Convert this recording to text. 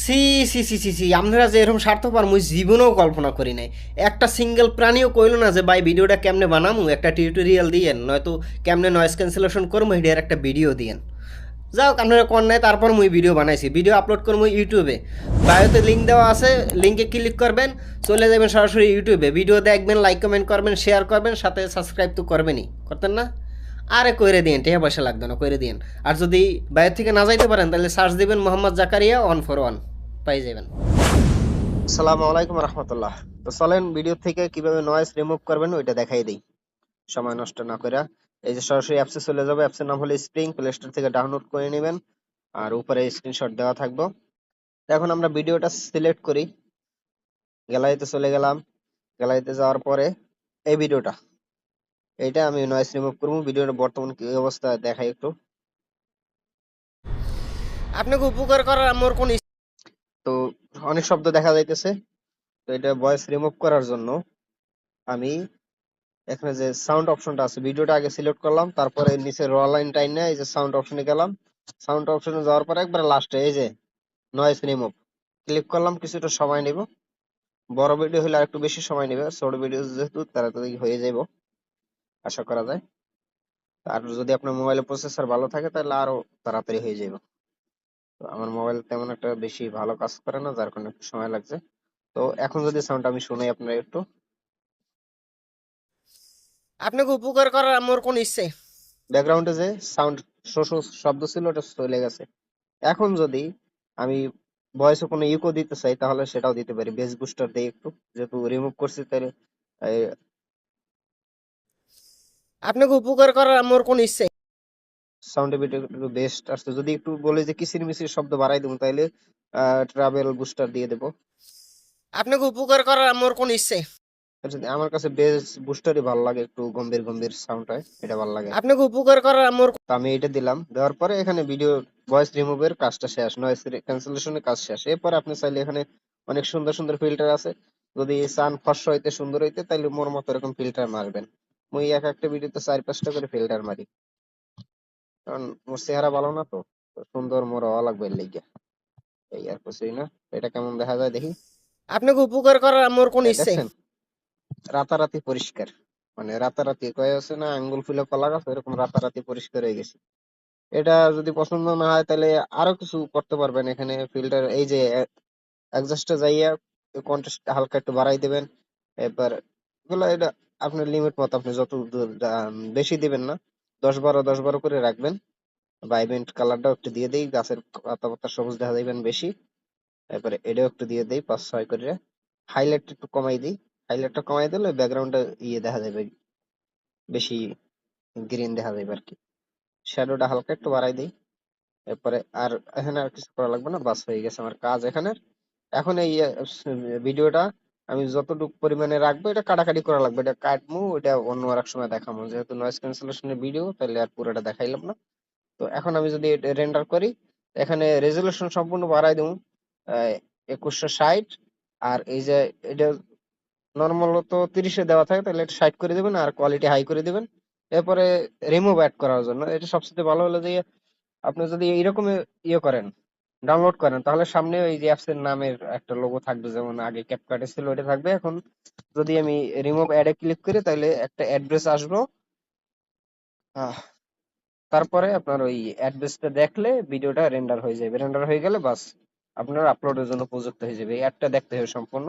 C C C C C আপনারা যে এরকম স্বার্থপর মুই জীবনেও কল্পনা করি নাই। একটা সিঙ্গেল প্রাণীও কইলো না যে ভাই ভিডিওটা কেমনে বানামু, একটা টিউটোরিয়াল দিয়েন, নয়তো কেমনে নয়েজ ক্যান্সেলেশন করবো এটার একটা ভিডিও দিয়েন। যাও আপনারা কোন নাই, তারপর মুই ভিডিও বানাইছি, ভিডিও আপলোড করবো ইউটিউবে। বায়োতে লিঙ্ক দেওয়া আছে, লিঙ্কে ক্লিক করবেন, চলে যাবেন সরাসরি ইউটিউবে, ভিডিও দেখবেন, লাইক কমেন্ট করবেন, শেয়ার করবেন, সাথে সাবস্ক্রাইব তো করবেনই, করতেন না? আরে কইরে দিন, টাকা পয়সা লাগবে না, কইরে দিন। আর যদি বাইরে থেকে না যাইতে পারেন তাহলে সার্চ দিবেন মোহাম্মদ জাকারিয়া 141, পাই যাবেন। আসসালামু আলাইকুম রহমতুল্লাহ। তো চলেন ভিডিও থেকে কিভাবে নয়েজ রিমুভ করবেন ওইটা দেখাই দিই, সময় নষ্ট না করে। এই যে সরাসরি অ্যাপসে চলে যাবে, অ্যাপসের নাম হলো স্প্রিং, প্লে স্টোর থেকে ডাউনলোড করে নেবেন, আর উপরে স্ক্রিনশট দেওয়া থাকবে। এখন আমরা ভিডিওটা সিলেক্ট করি, গ্যালারিতে চলে গেলাম, গ্যালারিতে যাওয়ার পরে এই ভিডিওটা, এইটা আমি নয়েজ রিমুভ করবো। ভিডিওর বর্তমান কি অবস্থা দেখাই একটু। আপনাকে উপকার করার আমার কোন তো অনেক শব্দ দেখা যাইতেছে। তো এটা ভয়েস রিমুভ করার জন্য আমি এখানে যে সাউন্ড অপশনটা আছে, ভিডিওটা আগে সিলেক্ট করলাম, তারপরে নিচে র লাইন টাইনে এই যে সাউন্ড অপশনে গেলাম। সাউন্ড অপশনে যাওয়ার পরে একবার লাস্টে এই যে নয়েজ রিমুভ ক্লিক করলাম। কিছুটা সময় নিব, বড় ভিডিও হলে আর একটু বেশি সময় নেবে, ছোট ভিডিও যেহেতু তাড়াতাড়ি হয়ে যাইব আশা করা যায়। আর যদি আপনার মোবাইলের প্রসেসর ভালো থাকে তাহলে আরো তাড়াতাড়ি হয়ে যাবে। তো আমার মোবাইল তেমন একটা বেশি ভালো কাজ করে না, যার কারণে একটু সময় লাগছে। তো এখন যদি সাউন্ড আমি শুনাই আপনার একটু, আপনাকে উপকার করার আমার কোন ইচ্ছে, ব্যাকগ্রাউন্ডে যে সাউন্ড শোষ শব্দ ছিল ওটা চলে গেছে। এখন যদি আমি ভয়েসে কোনো ইকো দিতে চাই তাহলে সেটাও দিতে পারি, বেস বুস্টার দিয়ে একটু, যেহেতু রিমুভ করছি তাহলে আপনাকে উপকার করার আমার কোন ইচ্ছে, সাউন্ড এফেক্ট একটু বেস্ট আসছে। যদি একটু বলে যে কিসির মিসির শব্দ বাড়াই দেবো তাইলে ট্রাভেল বুস্টার দিয়ে দেবো। আপনাকে উপকার করার আমার কোন ইচ্ছে, আর যদি আমার কাছে বেস বুস্টারই ভালো লাগে, একটু গম্ভীর গম্ভীর সাউন্ড হয়, এটা ভালো লাগে। আপনাকে উপকার করার আমার তো আমি এটা দিলাম, দেওয়ার পরে এখানে ভিডিও ভয়েস রিমুভের কাজটা শেষ, নয়েজ ক্যান্সেলেশনের কাজ শেষ। এরপর আপনি চাইলে এখানে অনেক সুন্দর সুন্দর ফিল্টার আছে, যদি চান ফর্সা হইতে সুন্দর হইতে তাইলে মোর মতো এরকম ফিল্টার মারবেন। মুই এক একটা ভিডিওতে 4-5টা করে ফিল্টার মারি, কারণ মোর চেহারা ভালো না, তো তো সুন্দর মোর হওয়া লাগবে এর লিগা, এই আর কিছুই না। এটা কেমন দেখা যায় দেখি। আপনাকে উপকার করার আমার কোন ইচ্ছে, দেখছেন রাতারাতি পরিষ্কার, মানে রাতারাতি কয়ে আছে না আঙ্গুল ফুলে কলা গাছ, এরকম রাতারাতি পরিষ্কার হয়ে গেছে। এটা যদি পছন্দ না হয় তাহলে আরো কিছু করতে পারবেন। এখানে ফিল্টার এই যে অ্যাডজাস্টে যাইয়া কন্ট্রাস্ট হালকা একটু বাড়াই দিবেন। এবার এগুলো এটা আপনার লিমিট মতো, আপনি যত বেশি দিবেন না, 10-12 করে রাখবেন। ভাইব্রেন্ট কালারটাও একটু দিয়ে দেই, গাছের পাতা পাতা সবুজ দেখা যাবেন বেশি। তারপরে এটাও একটু দিয়ে দেই 5-6 করে। হাইলাইট একটু কমাই দিই, হাইলাইটটা কমাই দিলে ব্যাকগ্রাউন্ডটা ইয়ে দেখা যাবে, বেশি গ্রিন দেখা যাবে আর কি। শ্যাডোটা হালকা একটু বাড়াই দিই। এরপরে আর এখানে আর কিছু করা লাগবে না, বাস হয়ে গেছে আমার কাজ এখানে। এখন এই ভিডিওটা আমি যতটুকু পরিমাণে রাখবো এটা কাটাকাটি করা লাগবে, এটা কাটবো, এটা অন্য আর এক সময় দেখাবো, যেহেতু নয়েজ ক্যান্সেলেশনের ভিডিও তাহলে আর পুরোটা দেখাইলাম না। তো এখন আমি যদি রেন্ডার করি, এখানে রেজলিউশন সম্পূর্ণ বাড়াই দেবো 2160। আর এই যে এটা নর্মাল তো 30-এ দেওয়া থাকে, তাহলে এটা 60 করে দিবেন আর কোয়ালিটি হাই করে দিবেন। এরপরে রিমুভ অ্যাড করার জন্য এটা সবচেয়ে ভালো হলো যে আপনি যদি এইরকম ইয়ে করেন, ডাউনলোড করেন, তাহলে সামনে এই যে অ্যাপস এর নামের একটা লোগো থাকবে, যেমন আগে ক্যাপকাটে ছিল ওটা থাকবে। এখন যদি আমি রিমুভ অ্যাডে ক্লিক করি তাহলে একটা অ্যাড্রেস আসবো, আহ, তারপরে আপনার ওই অ্যাড্রেসটা দেখলে ভিডিওটা রেন্ডার হয়ে যাবে, রেন্ডার হয়ে গেলে বাস আপনার আপলোডের জন্য উপযুক্ত হয়ে যাবে। এই অ্যাডটা দেখতে হবে সম্পূর্ণ।